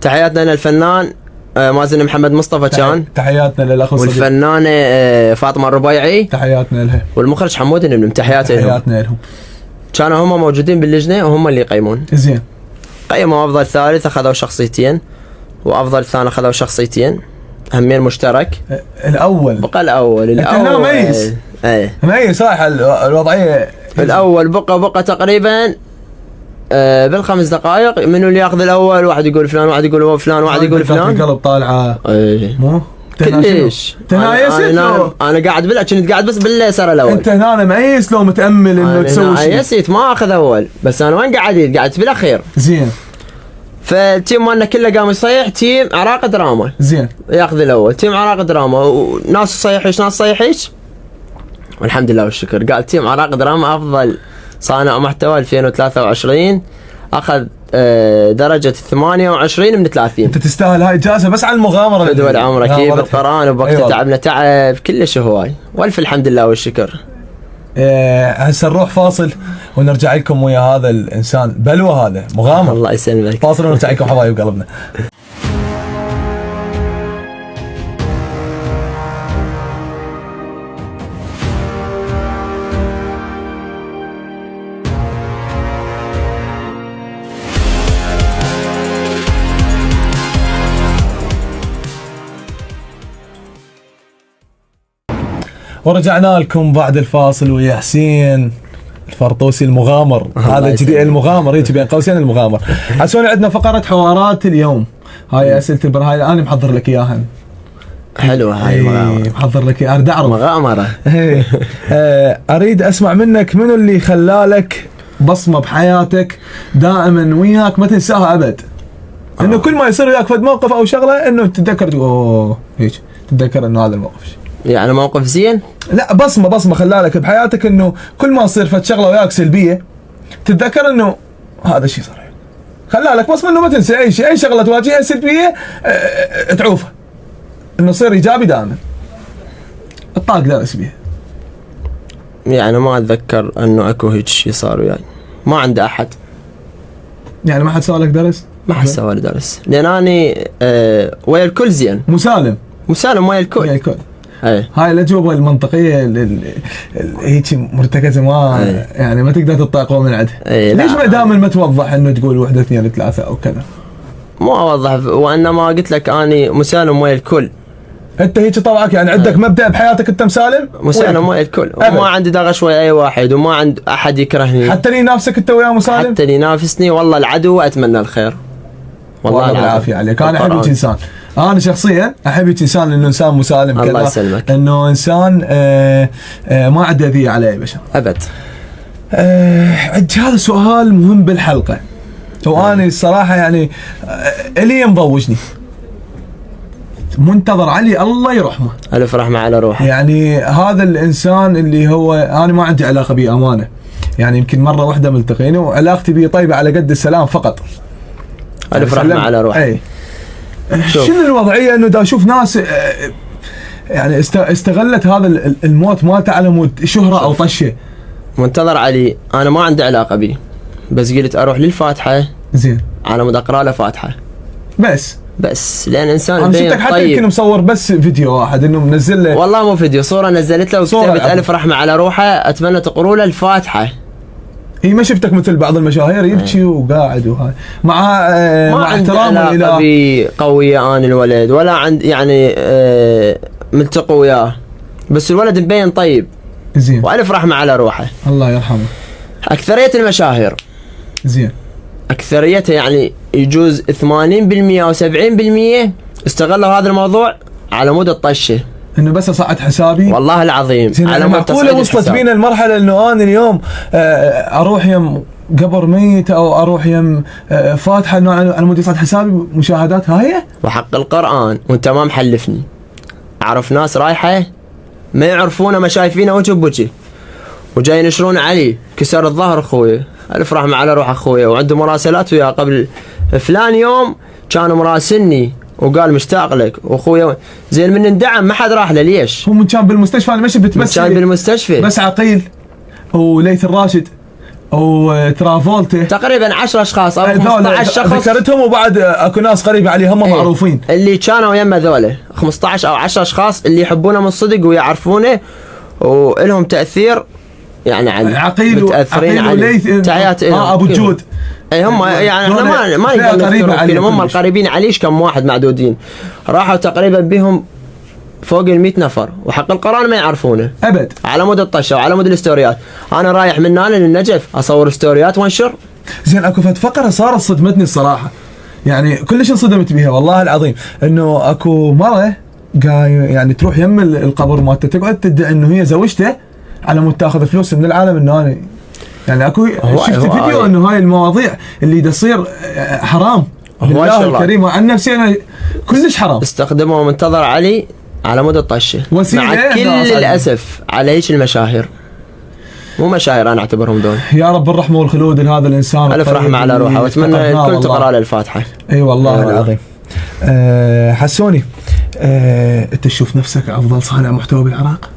تحياتنا للفنان مازن محمد مصطفى كان. تحياتنا للاخ والفنانه فاطمه الربيعي. تحياتنا لها. والمخرج حمود النملم. تحياتنا لهم. كانوا هم موجودين باللجنه وهم اللي يقيمون. زين. قيموا افضل ثالث اخذوا شخصيتين، وافضل ثاني اخذوا شخصيتين همين مشترك. الاول بقى الاول هنا ميز. ايه ميز صح الوضعيه. الاول بقى تقريبا بالخمس دقائق منو اللي ياخذ الاول. واحد يقول فلان، واحد يقول فلان، واحد يقول فلان. القلب طالعه. ايه مو كلش. انا قاعد كنت قاعد بس باليسار الاول. انت هنا ميز لو متامل انه تسوي شيء. يسيت ما اخذ اول بس انا وين قعدت بالاخير. زين. فالتيم مالنا كله قام يصيح تيم عراق دراما زين. ياخذ الاول، تيم عراق دراما وناس تصيحش ناس تصيحش، والحمد لله والشكر قال تيم عراق دراما افضل صانع محتوى 2023 اخذ درجة 28 من 30. انت تستاهل هاي الجائزة بس على المغامرة. فدول عمرك بالقرآن وبوقت أيوة. تعبنا تعب كلش هواي، والف الحمد لله والشكر. هسه نروح فاصل ونرجع لكم ويا هذا الانسان بلوى، هذا مغامر. الله يسلمك. فاصل ونرجع لكم حبايب قلبنا. ورجعنا لكم بعد الفاصل ويا حسين الفرطوسي المغامر. هذا جديد المغامر، يجي بين قوسين المغامر. حسوني عندنا فقرة حوارات اليوم، هاي أسئلة هاي أنا محضر لك إياها. حلوة هاي المغامرة. محضر لك إياها، أريد أعرف مغامرة. أريد أسمع منك منو اللي خلالك بصمة بحياتك دائما وياك ما تنساها أبد، إنه كل ما يصير وياك فد موقف أو شغلة إنه تتذكر أوه هيك تتذكر إنه هذا الموقف. يعني موقف زين؟ لا بصمة خلالك بحياتك، انه كل ما تصير فد شغله وياك سلبيه تتذكر انه هذا الشيء صار خلالك بصمة، انه ما تنسى اي شيء، اي شغله تواجهها سلبيه تعوفها، انه يصير ايجابي دائما. الطاق درس بيها. يعني ما اتذكر انه اكو هيك شيء صار وياي، ما عنده احد. يعني ما حد سوى لك درس؟ ما حد سوى لي درس، لان اني ويا الكل زين. مسالم ويا الكل. ويا الكل. أي. هاي الأجوبة المنطقية هيك مرتكزة، ما أي. يعني ما تقدر تطاقوا من عندها. ليش ما دائما ما توضح انه تقول 1 2 3 او كذا؟ مو اوضح، وانما قلت لك اني مسالم ويا الكل. انت هيك طبعك، يعني عندك مبدأ بحياتك انت مسالم ويا الكل، وما عندي دغش ويا اي واحد، وما عند احد يكرهني. حتى اللي ينافسك انت وياه مسالم؟ حتى اللي ينافسني والله العدو اتمنى الخير. والله العافية عليك. انا احب هيك انسان، انا شخصيا احب هيك انسان، انه انسان مسالم كذا. الله يسلمك. انه انسان ما عنده اذية على اي بشر ابد. عندي هذا سؤال مهم بالحلقة، واني الصراحة يعني الي مضوجني، منتظر علي الله يرحمه، الف رحمة على روحه. يعني هذا الانسان اللي هو انا ما عندي علاقة به امانة، يعني يمكن مرة واحدة ملتقينا وعلاقتي به طيبة على قد السلام فقط. الف رحمة على روحه. اي شنو الوضعية انه دا اشوف ناس يعني استغلت هذا الموت مالته على مود شهرة او طشة. منتظر علي انا ما عندي علاقة به، بس قلت اروح للفاتحة زين على مود اقرا له فاتحة بس لان انسان انا شفتك حتى طيب. يمكن مصور بس فيديو واحد انه منزل له، والله مو فيديو، صورة نزلت له وكتبت الف رحمة على روحه، اتمنى تقروا له الفاتحة. هي ما شفتك مثل بعض المشاهير يبكي وقاعد وهاي مع احترامه الى قوية انا الولد، ولا عند يعني ملتقي وياه، بس الولد مبين طيب زين والف رحمة على روحه الله يرحمه. اكثرية المشاهير زين اكثريتها يعني يجوز 80% او 70% استغلوا هذا الموضوع على مود الطشه، انه بس اصعد حسابي. والله العظيم على مود معقوله وصلت بينا المرحله انه انا اليوم اروح يم قبر ميت او اروح يم فاتحه انه على مود يصعد حسابي مشاهدات هاي؟ وحق القران وانت ما محلفني، اعرف ناس رايحه ما يعرفونه ما شايفينه وجه بوجه وجاي ينشرون علي كسر الظهر اخوي، الف رحمة على روح اخويا، وعنده مراسلات وياه قبل فلان يوم كان مراسلني وقال مشتاق لك واخويا زين من اندعم ما حد راح له. ليش؟ هو من كان بالمستشفى انا ما شفت، بس كان بالمستشفى بس عقيل وليث الراشد وترافولتا تقريبا 10 اشخاص او 15 شخص ذكرتهم، وبعد اكو ناس قريبه عليه هم معروفين اللي كانوا يم ذولا 15 او 10 اشخاص اللي يحبونه من صدق ويعرفونه ولهم تاثير يعني على عقيل وليث تحيات ابو الجود. اي هم يعني احنا ما نقدر نذكر هم القريبين عليش كم واحد معدودين راحوا تقريبا بهم فوق 100 نفر، وحق القرآن ما يعرفونه ابد على مود الطشه وعلى مود الاستوريات. انا رايح من هنا للنجف اصور ستوريات وانشر. زين اكو فقره صارت صدمتني الصراحه، يعني كلش انصدمت بها والله العظيم، انه اكو مره يعني تروح يم القبر مالته تقعد تدعي انه هي زوجته على مود تاخذ فلوس من العالم، انه انا يعني اكو شفت فيديو انه هاي المواضيع اللي تصير حرام هواي الله شغلات الكريم عن نفسي انا كلش حرام. استخدموا منتظر علي على مود الطشه، وسيلة مع كل الاسف على هيك المشاهير. مو مشاهير انا اعتبرهم دول. يا رب الرحمه والخلود لهذا الانسان الف رحمه على روحه، واتمنى الكل تقرا له الفاتحه. اي والله العظيم. حسوني، انت تشوف نفسك افضل صانع محتوى بالعراق؟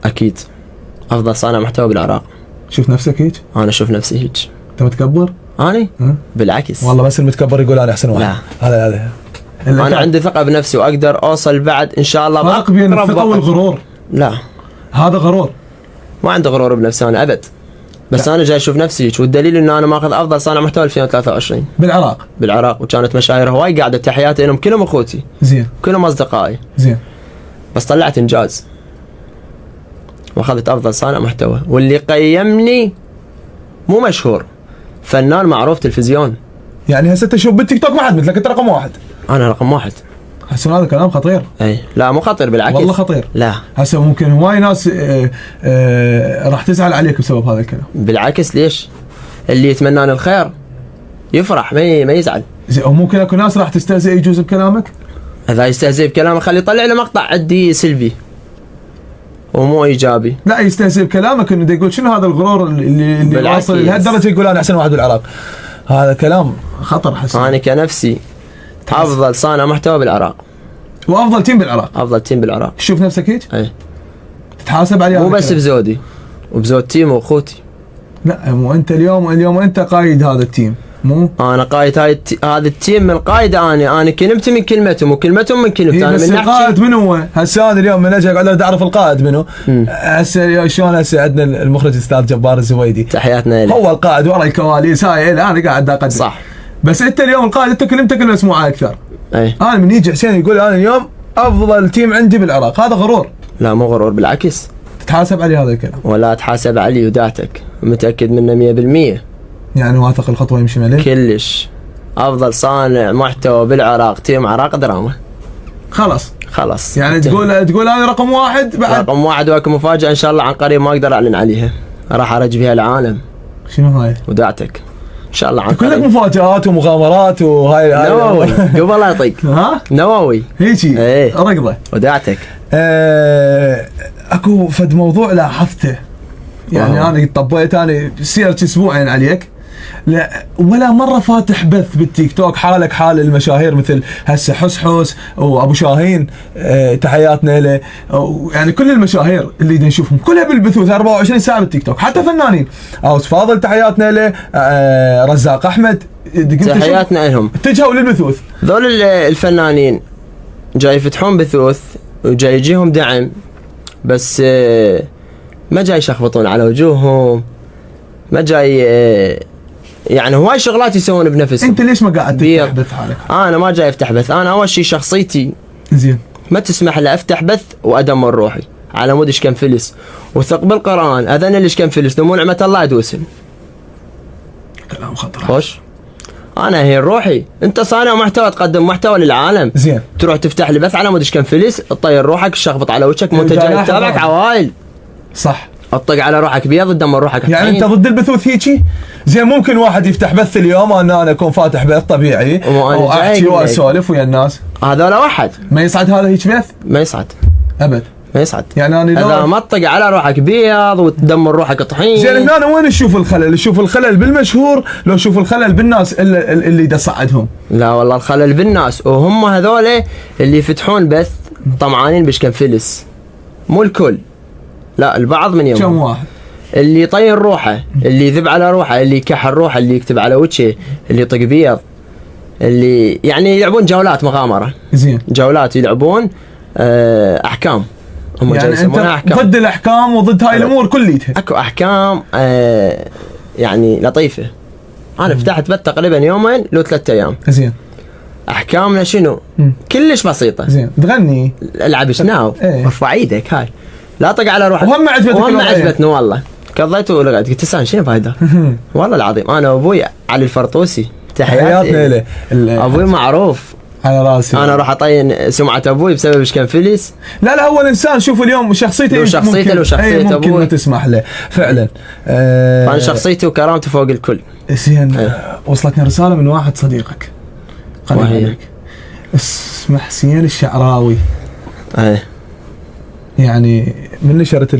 اكيد افضل صانع محتوى بالعراق. شوف نفسك هيك؟ انا اشوف نفسي هيك. انت متكبر؟ اني؟ بالعكس والله بس المتكبر يقول انا احسن واحد. لا هذا انا عندي ثقه بنفسي واقدر اوصل بعد ان شاء الله. فرق بين الثقه والغرور. لا هذا غرور. ما عندي غرور بنفسي انا ابد، بس لا. انا جاي اشوف نفسي هيك، والدليل انه انا ماخذ افضل صانع محتوى 2023 بالعراق، وكانت مشاهير هواي قاعده. تحياتي لهم كلهم اخوتي، زين، كلهم اصدقائي، زين. بس طلعت انجاز واخذت افضل صانع محتوى، واللي قيمني مو مشهور، فنان معروف تلفزيون. يعني هسه تشوف بالتيك توك ما حد مثلك، انت رقم واحد. انا رقم واحد. هسه هذا كلام خطير. اي لا مو خطير، بالعكس والله خطير. لا هسه ممكن هواي ناس راح تزعل عليك بسبب هذا الكلام. بالعكس ليش؟ اللي يتمنى الخير يفرح ما يزعل. زين، وممكن اكو ناس راح تستهزئ يجوز بكلامك. اذا يستهزئ بكلامك خليه يطلع له مقطع عندي سلبي ومو ايجابي. لا يستهزئ بكلامك انه يقول شنو هذا الغرور اللي واصل لهالدرجه، يقول انا احسن واحد بالعراق. هذا كلام خطر حسن. انا كنفسي افضل صانع محتوى بالعراق، وافضل تيم بالعراق. افضل تيم بالعراق. تشوف نفسك هيك؟ اي تتحاسب عليها. مو بس بزودي وبزود تيم واخوتي. لا مو انت اليوم انت قايد هذا التيم. مو انا قايد هذا التيم من قايد. انا كلمتي من كلمتهم وكلمتهم من كلمتي. انا بس من القائد من هو؟ هسه انا اليوم من اجي اقعد اعرف القائد منه. هسه شلون هسه عندنا المخرج الاستاذ جبار الزويدي، تحياتنا له، هو القائد ورا الكواليس. هاي انا قاعد اقدم صح. بس انت اليوم القائد، انت كلمتك انه مسموعه اكثر. اي انا من يجي حسين يقول انا اليوم افضل تيم عندي بالعراق، هذا غرور. لا مو غرور، بالعكس تتحاسب عليه هذا الكلام. ولا تحاسب علي وداتك، متاكد منه 100%. يعني واثق الخطوه يمشي عليه كلش. افضل صانع محتوى بالعراق تيم عراق دراما. خلاص يعني تقول انا رقم واحد بعد. رقم واحد، واكو مفاجاه ان شاء الله عن قريب ما اقدر اعلن عليها، راح ارج بها العالم. شنو هاي؟ ودعتك ان شاء الله عن قريب. كلك مفاجآت ومغامرات وهاي نووي قبل لا يطق. ها نووي هيجي. ايه رقضه. ودعتك. اكو فد موضوع لاحظته، يعني انا طبيت انا سيرت اسبوعين عليك، لا ولا مره فاتح بث بالتيك توك حالك حال المشاهير مثل هسه حسحوس وابو شاهين. تحياتنا له. يعني كل المشاهير اللي نشوفهم كلها بالبثوث 24 ساعه بالتيك توك، حتى فنانين. اوس فاضل تحياتنا له. رزاق احمد تحياتنا لهم. اتجهوا للبثوث. ذول الفنانين جاي يفتحون بثوث وجاي يجيهم دعم، بس ما جاي يشخبطون على وجوههم، ما جاي يعني هواي شغلات يسوون بنفسهم. انت ليش ما قاعد تفتح بث حالك؟ انا ما جاي افتح بث. انا اول شيء شخصيتي زين ما تسمح لي افتح بث وادمر روحي على مود ايش كان فلس. وثق بالقران اذن اللي ايش كان فلس نمو نعمه الله يدوسن. كلام خطر. خوش انا هي روحي. انت صانع محتوى تقدم محتوى للعالم، زين تروح تفتح لي بث على مود ايش كان فلس، تطير روحك، تشخبط على وجهك، منتج يتابعك عوائل. صح. اطق على روحك بيض تدمر روحك. يعني انت ضد البثوث هيجي؟ زين ممكن واحد يفتح بث اليوم انا اكون فاتح بث طبيعي واحكي واسولف ويا الناس، هذا واحد ما يصعد هذا هيك بث؟ ما يصعد ابد، ما يصعد. يعني انا اذا ما تطق على روحك بيض وتدمر روحك طحين. زين هنا وين نشوف الخلل؟ نشوف الخلل بالمشهور لو نشوف الخلل بالناس اللي يصعدهم؟ لا والله الخلل بالناس، وهم هذول اللي يفتحون بث طمعانين بش كان فلس. مو الكل، لا البعض من يوم. كم واحد اللي يطير روحه، اللي يذب على روحه، اللي يكحر روحه، اللي يكتب على وجهه، اللي يطق بيض، اللي يعني يلعبون جولات مغامره. زين جولات يلعبون احكام. هم يعني يسمونها احكام. ضد الاحكام وضد هاي الامور كليتها. اكو احكام يعني لطيفه. انا فتحت بث تقريبا يومين لو 3 ايام. زين احكامنا شنو؟ كلش بسيطه. زين تغني، العب شناو، ارفع ايدك، هاي لا طق على روحك. وهم عجبتنا والله. قضيت ولقيت قلت لسان شنو فايده؟ والله العظيم انا وابوي علي الفرطوسي تحياتنا له. ابوي معروف على راسي. انا اروح اطين سمعه ابوي بسبب ايش كان فلس؟ لا هو الانسان شوف اليوم شخصيته له شخصيه ممكن ابوي ما تسمح له فعلا. فانا شخصيته وكرامته فوق الكل. زين. وصلتني رساله من واحد صديقك قريب عليك اسمه حسين الشعراوي. يعني من نشرت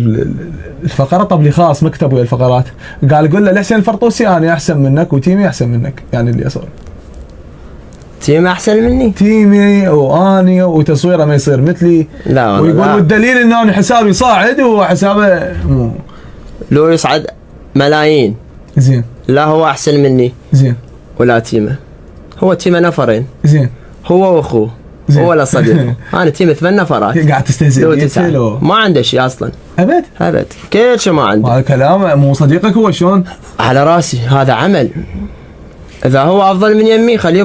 الفقره طب لي خاص مكتب ويا الفقرات قال قول له لحسين الفرطوسي انا احسن منك وتيمي احسن منك، يعني اللي اصور تيمي احسن مني، تيمي واني وتصويره ما يصير مثلي. لا ويقول لا. والدليل انه انا حسابي صاعد وحسابه مو لو يصعد ملايين. زين. لا هو احسن مني زين. ولا تيمه. هو تيمه نفرين. زين. هو واخوه. هو ولا صديقه. انا تيمه 8 نفرات. قاعد تستهزئ لو ما عنده شيء اصلا. ابد كل شيء ما عنده. هذا كلام مو صديقك هو شلون؟ على راسي هذا عمل. اذا هو افضل من يمي خليه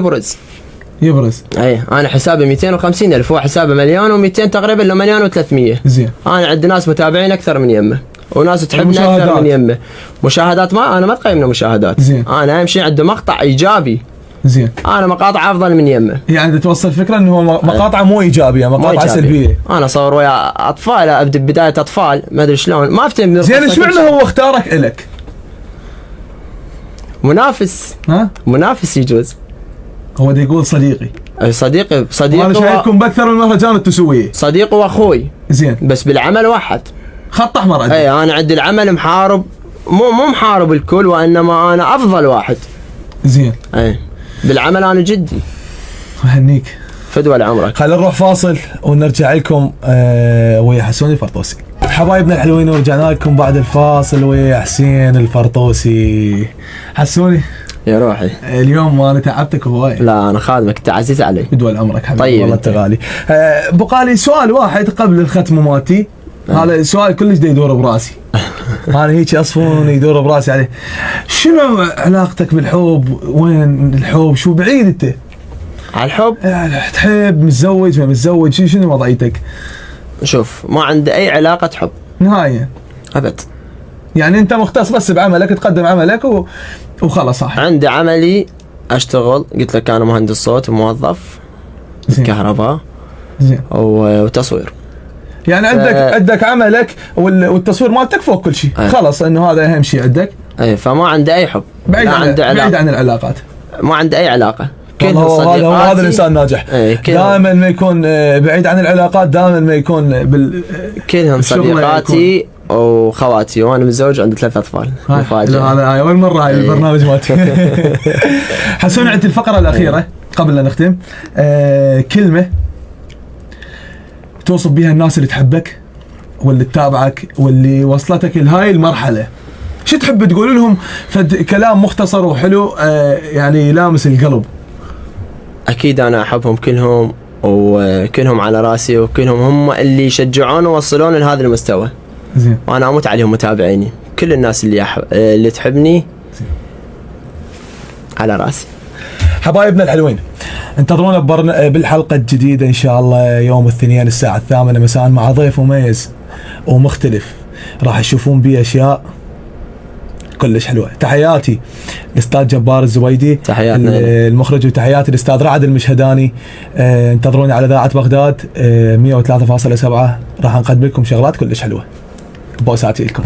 يبرز. انا حسابي 250,000 هو حسابه 1,200,000 تقريبا لو 1,300,000. زين. انا عندي ناس متابعين اكثر من يمه وناس تحبنا اكثر من يمه. مشاهدات انا ما تقيمنا مشاهدات. زين. انا اهم شيء عنده مقطع ايجابي. زين. انا مقاطع افضل من يمه. يعني توصل فكره انه هو مقاطعه مو ايجابيه، مقاطعه سلبيه. انا اصور ويا اطفال، ابدا بدايه اطفال ما ادري شلون ما افتهم. زين ايش معنى هو اختارك الك؟ منافس. منافس يجوز. هو دا يقول صديقي. صديقي انا شايفكم باكثر من مهرجان التسويه. صديقي واخوي. زين. بس بالعمل واحد. خط احمر عندي. انا عندي العمل محارب، مو محارب الكل وانما انا افضل واحد. زين. بالعمل انا جدي. اهنيك. فدوى لعمرك. خلينا نروح فاصل ونرجع لكم ويا حسين الفرطوسي. حبايبنا الحلوين ورجعنا لكم بعد الفاصل ويا حسين الفرطوسي. حسوني يا روحي اليوم انا تعبتك هواي. لا انا خادمك انت عزيز علي. بدول عمرك حبيبي. طيب والله انت غالي. بقالي سؤال واحد قبل الختم مالتي. هذا سؤال كلش دا يدور براسي. انا هيك اصفون يدور براسي عليه. شنو علاقتك بالحب؟ وين الحب؟ شو بعيد انت؟ على الحب؟ تحب متزوج ما متزوج؟ شنو وضعيتك؟ شوف ما عندي اي علاقة حب نهائيا ابد. يعني انت مختص بس بعملك تقدم عملك وخلص صح. عندي عملي اشتغل، قلت لك انا مهندس صوت وموظف كهرباء. زين. وتصوير. يعني عندك عملك والتصوير مالتك فوق كل شيء. خلص انه هذا اهم شيء عندك. فما عندي اي حب. بعيد عن العلاقات. ما عندي اي علاقة. هذا الانسان ناجح. دائما ما يكون بعيد عن العلاقات، دائما ما يكون كلهم صديقاتي وخواتي وانا متزوج عندي 3 اطفال. مفاجأة. هذا اول مرة هاي البرنامج مالتي. حسون عندي الفقرة الأخيرة قبل لا نختم. كلمة توصف بها الناس اللي تحبك واللي تتابعك واللي وصلتك لهاي المرحلة. شو تحب تقول لهم؟ كلام مختصر وحلو يعني يلامس القلب. اكيد انا احبهم كلهم وكلهم على راسي وكلهم هم اللي يشجعون ووصلون لهذا المستوى. زين. وانا اموت عليهم متابعيني، كل الناس اللي تحبني على راسي. حبايبنا الحلوين انتظرونا بالحلقة الجديدة ان شاء الله يوم الاثنين الساعة 8 مساء مع ضيف مميز ومختلف راح تشوفون بيه اشياء كلش حلوة. تحياتي الاستاذ جبار الزويدي المخرج، وتحياتي الاستاذ رعد المشهداني. انتظروني على اذاعة بغداد 103.7 راح نقدم لكم شغلات كلش حلوة. بوساتي لكم.